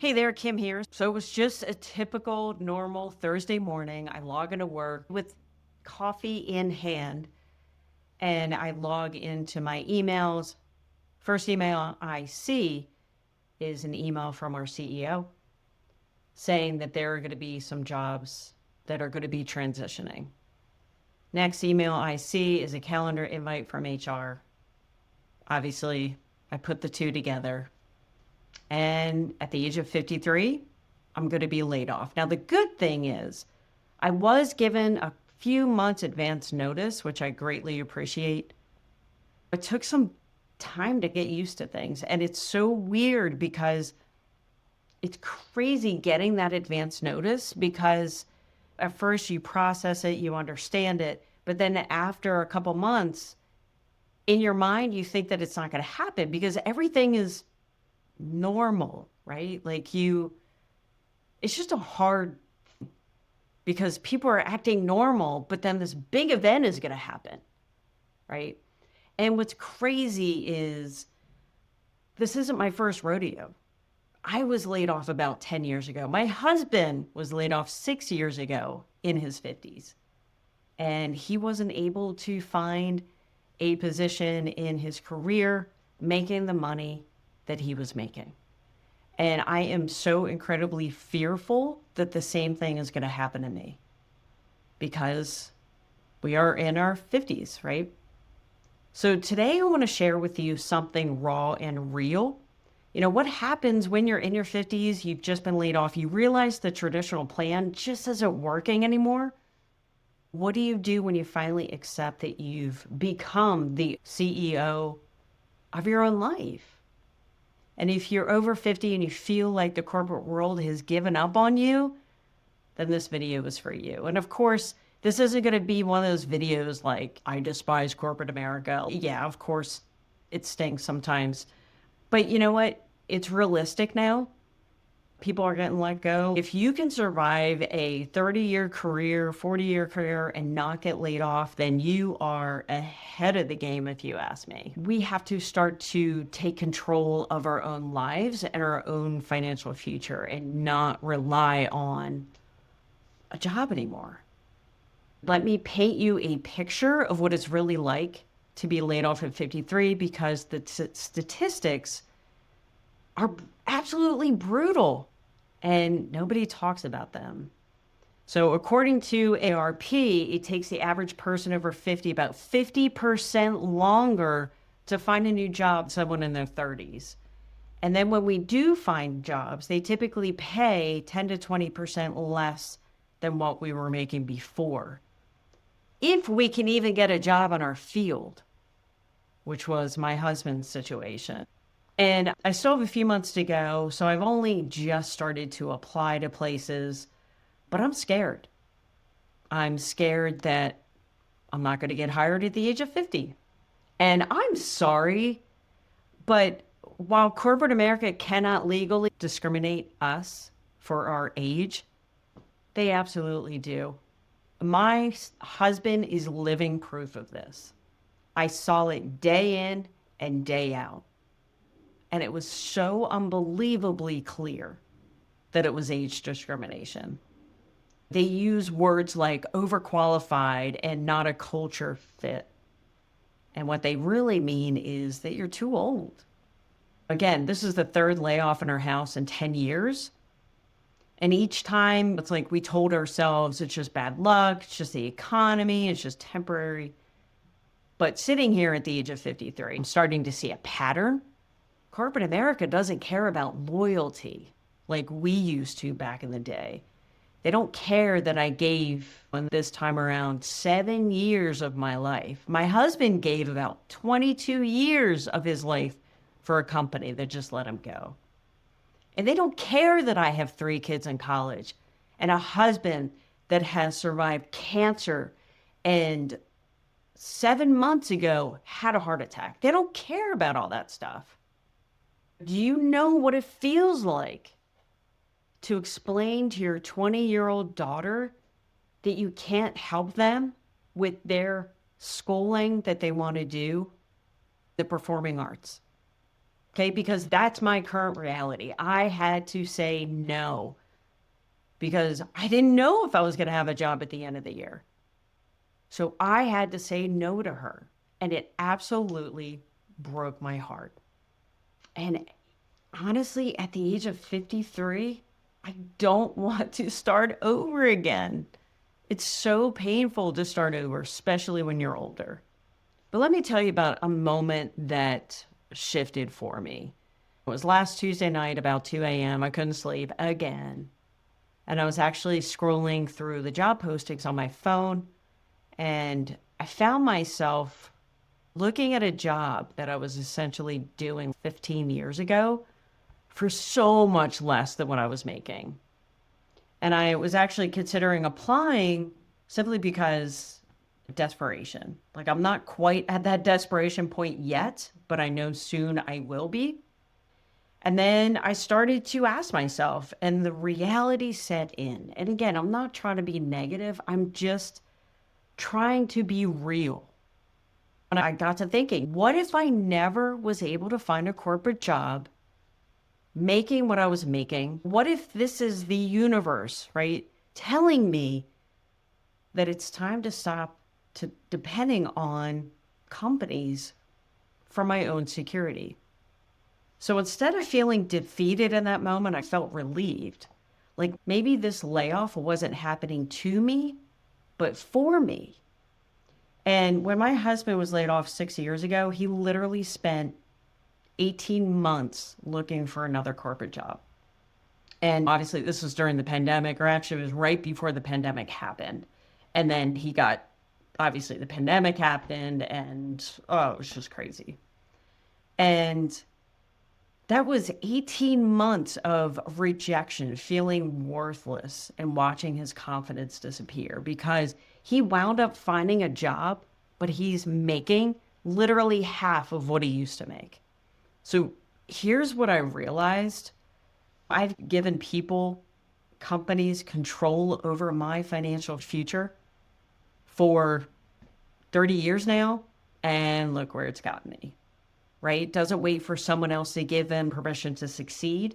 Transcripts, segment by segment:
Hey there, Kim here. So it was just a typical normal Thursday morning. I log into work with coffee in hand and I log into my emails. First email I see is an email from our CEO saying that there are going to be some jobs that are going to be transitioning. Next email I see is a calendar invite from HR. Obviously, I put the two together. And at the age of 53, I'm going to be laid off. Now, the good thing is I was given a few months advance notice, which I greatly appreciate. It took some time to get used to things. And it's so weird because it's crazy getting that advance notice because at first you process it, you understand it. But then after a couple months, in your mind, you think that it's not going to happen because everything is normal, right? It's just a hard because people are acting normal, but then this big event is going to happen, right? And what's crazy is this isn't my first rodeo. I was laid off about 10 years ago. My husband was laid off 6 years ago in his 50s, and he wasn't able to find a position in his career making the money that he was making. And I am so incredibly fearful that the same thing is going to happen to me because we are in our 50s, right? So today I want to share with you something raw and real. You know, what happens when you're in your 50s, you've just been laid off, you realize the traditional plan just isn't working anymore. What do you do when you finally accept that you've become the CEO of your own life? And if you're over 50 and you feel like the corporate world has given up on you, then this video is for you. And of course, this isn't going to be one of those videos like, I despise corporate America. Yeah, of course, it stinks sometimes. But you know what? It's realistic now. People are getting let go. If you can survive a 30-year career, 40-year career, and not get laid off, then you are ahead of the game, if you ask me. We have to start to take control of our own lives and our own financial future and not rely on a job anymore. Let me paint you a picture of what it's really like to be laid off at 53 because the statistics are absolutely brutal and nobody talks about them. So according to ARP, it takes the average person over 50 about 50% longer to find a new job than someone in their 30s. And then when we do find jobs, they typically pay 10 to 20% less than what we were making before. If we can even get a job in our field, which was my husband's situation. And I still have a few months to go, so I've only just started to apply to places, but I'm scared. I'm scared that I'm not going to get hired at the age of 50. And I'm sorry, but while corporate America cannot legally discriminate us for our age, they absolutely do. My husband is living proof of this. I saw it day in and day out. And it was so unbelievably clear that it was age discrimination. They use words like overqualified and not a culture fit. And what they really mean is that you're too old. Again, this is the third layoff in our house in 10 years. And each time it's like we told ourselves it's just bad luck, it's just the economy, it's just temporary. But sitting here at the age of 53, I'm starting to see a pattern. Corporate America doesn't care about loyalty like we used to back in the day. They don't care that I gave, on this time around, 7 years of my life. My husband gave about 22 years of his life for a company that just let him go. And they don't care that I have 3 kids in college and a husband that has survived cancer and 7 months ago had a heart attack. They don't care about all that stuff. Do you know what it feels like to explain to your 20-year-old daughter that you can't help them with their schooling that they want to do, the performing arts? Okay. Because that's my current reality. I had to say no because I didn't know if I was going to have a job at the end of the year. So I had to say no to her. And it absolutely broke my heart. And honestly, at the age of 53, I don't want to start over again. It's so painful to start over, especially when you're older. But let me tell you about a moment that shifted for me. It was last Tuesday night, about 2 a.m. I couldn't sleep again. And I was actually scrolling through the job postings on my phone. And I found myself looking at a job that I was essentially doing 15 years ago for so much less than what I was making. And I was actually considering applying simply because desperation. Like I'm not quite at that desperation point yet, but I know soon I will be. And then I started to ask myself, and the reality set in. And again, I'm not trying to be negative, I'm just trying to be real. And I got to thinking, what if I never was able to find a corporate job making what I was making? What if this is the universe, right? Telling me that it's time to stop to depending on companies for my own security. So instead of feeling defeated in that moment, I felt relieved. Like maybe this layoff wasn't happening to me, but for me. And when my husband was laid off 6 years ago, he literally spent 18 months looking for another corporate job. And obviously, this was during the pandemic, or actually, it was right before the pandemic happened. And then obviously, the pandemic happened, and oh, it was just crazy. And that was 18 months of rejection, feeling worthless, and watching his confidence disappear because he wound up finding a job, but he's making literally half of what he used to make. So here's what I realized. I've given people, companies control over my financial future for 30 years now, and look where it's gotten me. Right? Doesn't wait for someone else to give them permission to succeed.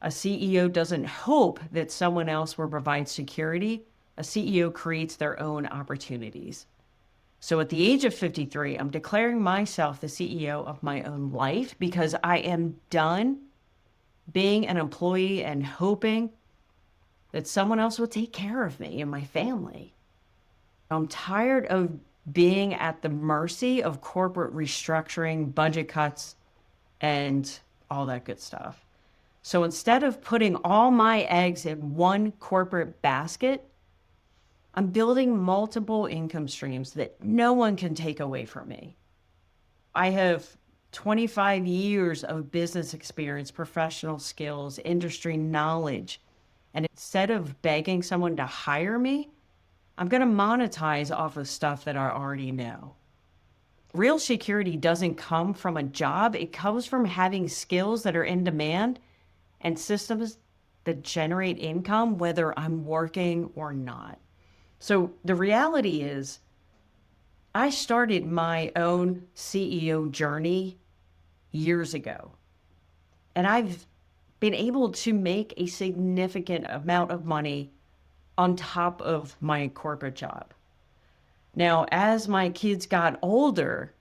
A CEO doesn't hope that someone else will provide security. A CEO creates their own opportunities. So at the age of 53, I'm declaring myself the CEO of my own life because I am done being an employee and hoping that someone else will take care of me and my family. I'm tired of being at the mercy of corporate restructuring, budget cuts, and all that good stuff. So instead of putting all my eggs in one corporate basket, I'm building multiple income streams that no one can take away from me. I have 25 years of business experience, professional skills, industry knowledge. And instead of begging someone to hire me, I'm going to monetize off of stuff that I already know. Real security doesn't come from a job. It comes from having skills that are in demand and systems that generate income, whether I'm working or not. So the reality is, I started my own CEO journey years ago, and I've been able to make a significant amount of money on top of my corporate job. Now, as my kids got older,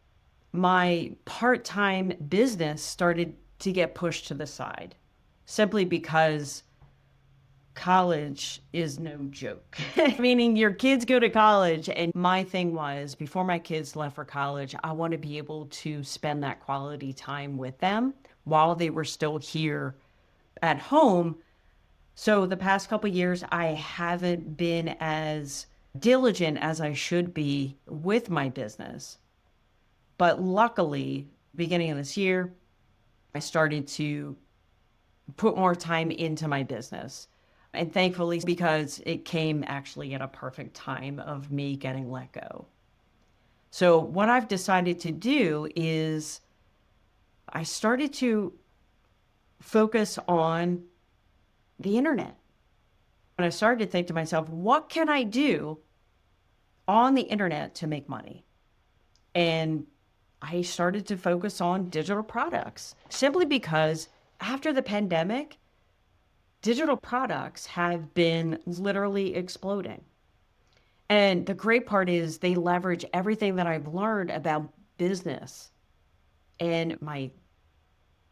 my part-time business started to get pushed to the side simply because college is no joke. Meaning your kids go to college, and my thing was before my kids left for college, I want to be able to spend that quality time with them while they were still here at home. So the past couple of years, I haven't been as diligent as I should be with my business. But luckily, beginning of this year, I started to put more time into my business. And thankfully, because it came actually at a perfect time of me getting let go. So what I've decided to do is I started to focus on the internet. And I started to think to myself, what can I do on the internet to make money? And I started to focus on digital products simply because after the pandemic, digital products have been literally exploding. And the great part is they leverage everything that I've learned about business and my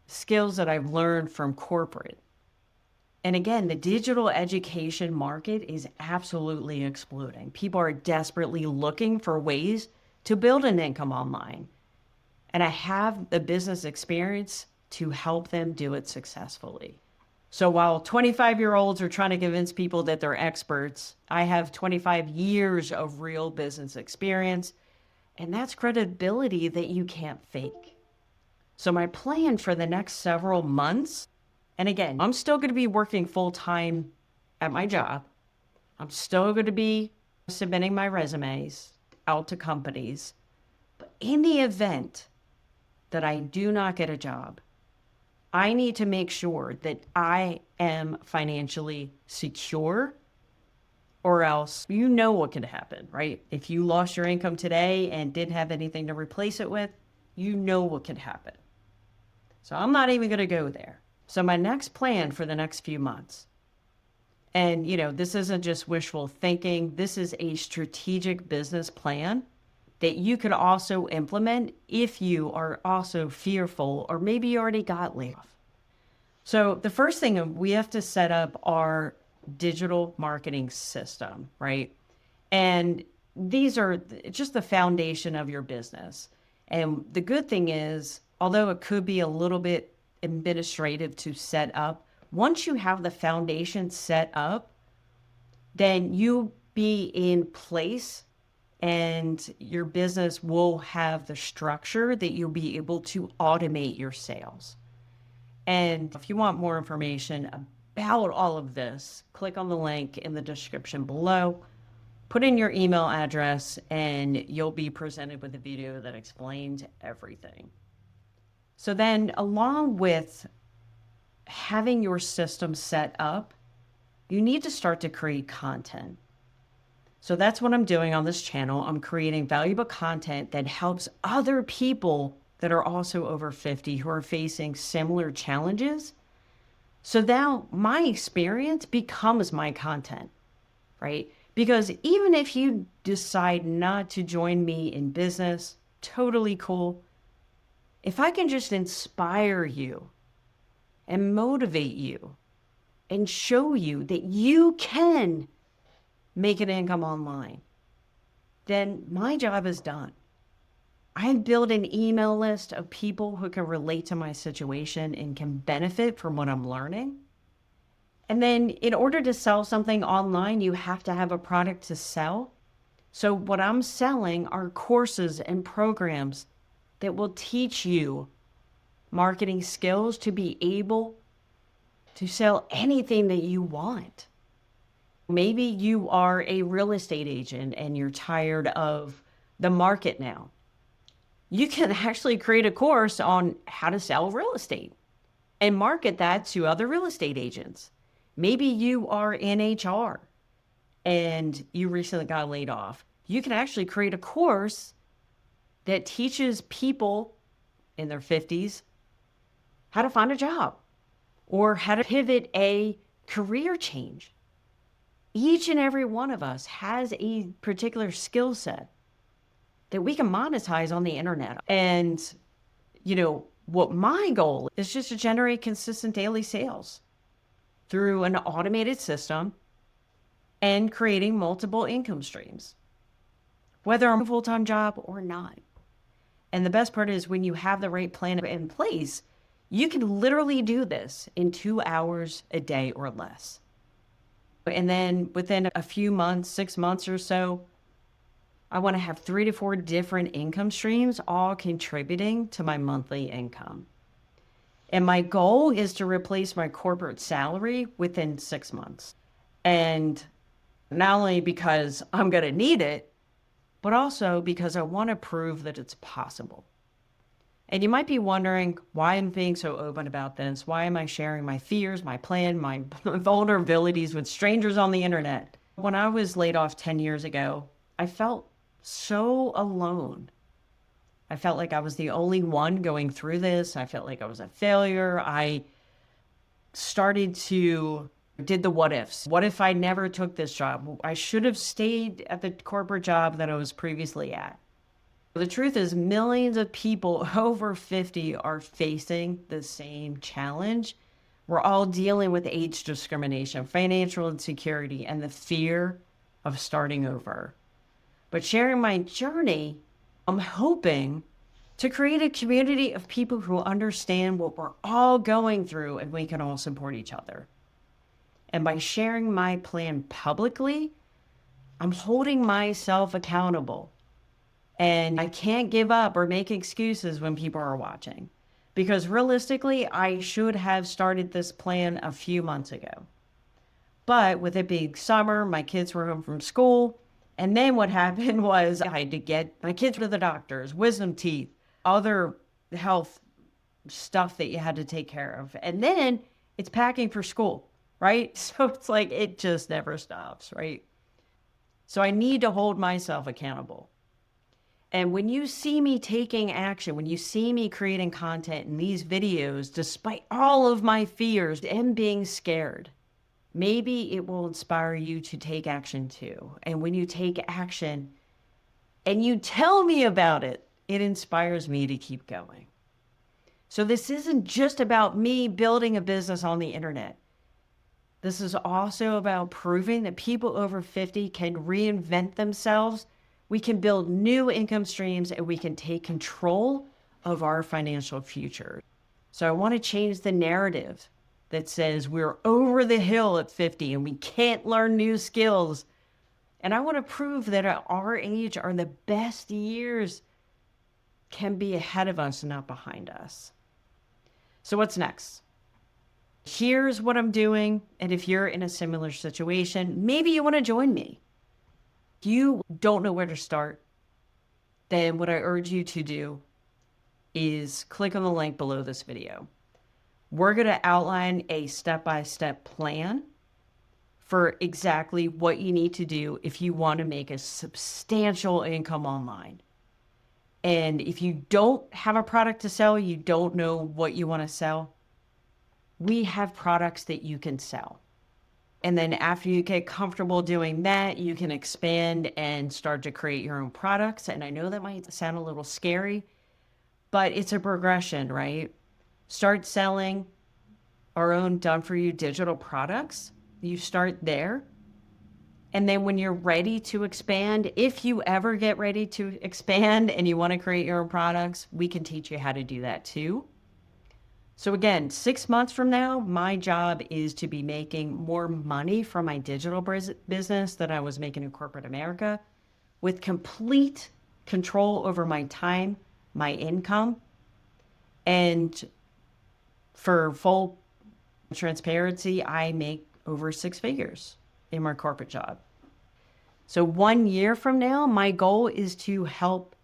skills that I've learned from corporate. And again, the digital education market is absolutely exploding. People are desperately looking for ways to build an income online. And I have the business experience to help them do it successfully. So while 25-year-olds are trying to convince people that they're experts, I have 25 years of real business experience, and that's credibility that you can't fake. So my plan for the next several months, and again, I'm still going to be working full time at my job. I'm still going to be submitting my resumes out to companies. But in the event that I do not get a job, I need to make sure that I am financially secure, or else you know what could happen, right? If you lost your income today and didn't have anything to replace it with, you know what could happen. So I'm not even going to go there. So my next plan for the next few months, and this isn't just wishful thinking, this is a strategic business plan that you could also implement if you are also fearful or maybe you already got laid off. So the first thing, we have to set up our digital marketing system, right? And these are just the foundation of your business. And the good thing is, although it could be a little bit administrative to set up, once you have the foundation set up, then you be in place and your business will have the structure that you'll be able to automate your sales. And if you want more information about all of this, click on the link in the description below, put in your email address, and you'll be presented with a video that explains everything. So then, along with having your system set up, you need to start to create content. So that's what I'm doing on this channel. I'm creating valuable content that helps other people that are also over 50 who are facing similar challenges. So now my experience becomes my content, right? Because even if you decide not to join me in business, totally cool. If I can just inspire you and motivate you and show you that you can make an income online, then my job is done. I have built an email list of people who can relate to my situation and can benefit from what I'm learning. And then in order to sell something online, you have to have a product to sell. So what I'm selling are courses and programs that will teach you marketing skills to be able to sell anything that you want. Maybe you are a real estate agent and you're tired of the market now. You can actually create a course on how to sell real estate and market that to other real estate agents. Maybe you are in HR and you recently got laid off. You can actually create a course that teaches people in their 50s how to find a job or how to pivot a career change. Each and every one of us has a particular skill set that we can monetize on the internet. And, what my goal is just to generate consistent daily sales through an automated system and creating multiple income streams, whether I'm a full-time job or not. And the best part is when you have the right plan in place, you can literally do this in 2 hours a day or less. And then within a few months, 6 months or so, I want to have 3 to 4 different income streams, all contributing to my monthly income. And my goal is to replace my corporate salary within 6 months. And not only because I'm going to need it, but also because I want to prove that it's possible. And you might be wondering why I'm being so open about this. Why am I sharing my fears, my plan, my vulnerabilities with strangers on the internet? When I was laid off 10 years ago, I felt so alone. I felt like I was the only one going through this. I felt like I was a failure. I started to did the what ifs. What if I never took this job? I should have stayed at the corporate job that I was previously at. The truth is, millions of people over 50 are facing the same challenge. We're all dealing with age discrimination, financial insecurity, and the fear of starting over. But sharing my journey, I'm hoping to create a community of people who understand what we're all going through and we can all support each other. And by sharing my plan publicly, I'm holding myself accountable. And I can't give up or make excuses when people are watching. Because realistically, I should have started this plan a few months ago. But with it being summer, my kids were home from school. And then what happened was I had to get my kids to the doctors, wisdom teeth, other health stuff that you had to take care of. And then it's packing for school, right? So it's like it just never stops, right? So I need to hold myself accountable. And when you see me taking action, when you see me creating content in these videos, despite all of my fears and being scared, maybe it will inspire you to take action too. And when you take action and you tell me about it, it inspires me to keep going. So this isn't just about me building a business on the internet. This is also about proving that people over 50 can reinvent themselves. We can build new income streams and we can take control of our financial future. So I want to change the narrative that says we're over the hill at 50 and we can't learn new skills. And I want to prove that at our age are the best years can be ahead of us, not behind us. So what's next? Here's what I'm doing. And if you're in a similar situation, maybe you want to join me. If you don't know where to start, then what I urge you to do is click on the link below this video. We're going to outline a step-by-step plan for exactly what you need to do if you want to make a substantial income online. And if you don't have a product to sell, you don't know what you want to sell, we have products that you can sell. And then after you get comfortable doing that, you can expand and start to create your own products. And I know that might sound a little scary, but it's a progression, right? Start selling our own done-for-you digital products. You start there. And then when you're ready to expand, if you ever get ready to expand and you want to create your own products, we can teach you how to do that too. So again, 6 months from now, my job is to be making more money from my digital business than I was making in corporate America, with complete control over my time, my income, and for full transparency, I make over 6 figures in my corporate job. So 1 year from now, my goal is to help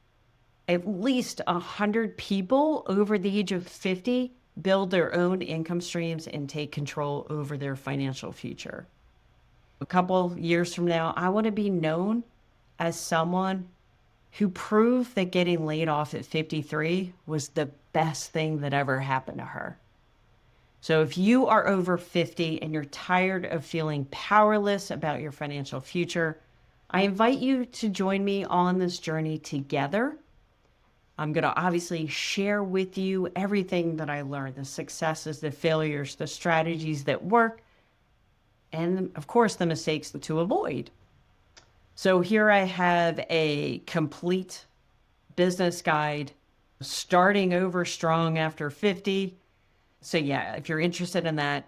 at least 100 people over the age of 50 build their own income streams and take control over their financial future. A couple years from now, I want to be known as someone who proved that getting laid off at 53 was the best thing that ever happened to her. So if you are over 50 and you're tired of feeling powerless about your financial future, I invite you to join me on this journey together. I'm going to obviously share with you everything that I learned, the successes, the failures, the strategies that work, and of course, the mistakes to avoid. So here I have a complete business guide, starting over strong after 50. So yeah, if you're interested in that,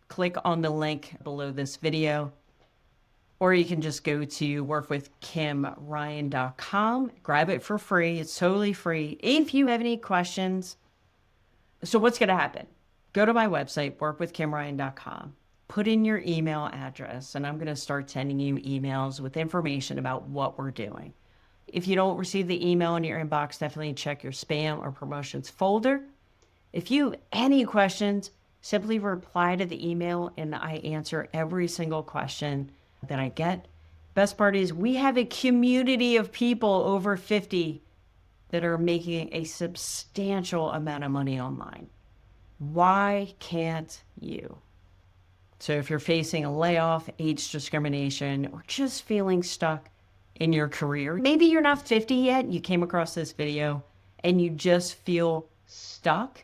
click on the link below this video. Or you can just go to workwithkimryan.com, grab it for free. It's totally free. If you have any questions, so what's going to happen? Go to my website, workwithkimryan.com, put in your email address, and I'm going to start sending you emails with information about what we're doing. If you don't receive the email in your inbox, definitely check your spam or promotions folder. If you have any questions, simply reply to the email and I answer every single question that I get. Best part is we have a community of people over 50 that are making a substantial amount of money online. Why can't you? So if you're facing a layoff, age discrimination, or just feeling stuck in your career, maybe you're not 50 yet, you came across this video and you just feel stuck.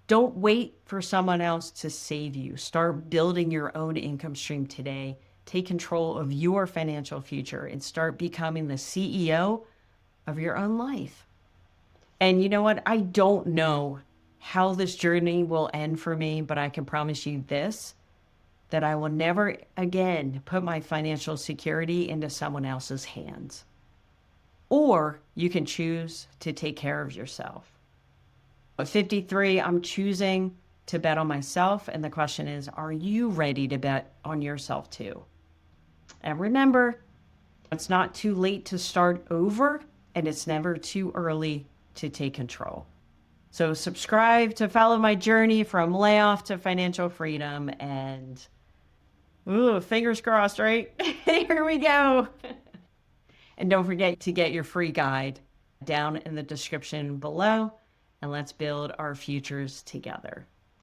Don't wait for someone else to save you. Start building your own income stream today. Take control of your financial future and start becoming the CEO of your own life. And you know what? I don't know how this journey will end for me, but I can promise you this, that I will never again put my financial security into someone else's hands. Or you can choose to take care of yourself. At 53, I'm choosing to bet on myself. And the question is, are you ready to bet on yourself too? And remember, it's not too late to start over, and it's never too early to take control. So subscribe to follow my journey from layoff to financial freedom, and ooh, fingers crossed, right? Here we go. And don't forget to get your free guide down in the description below, and let's build our futures together.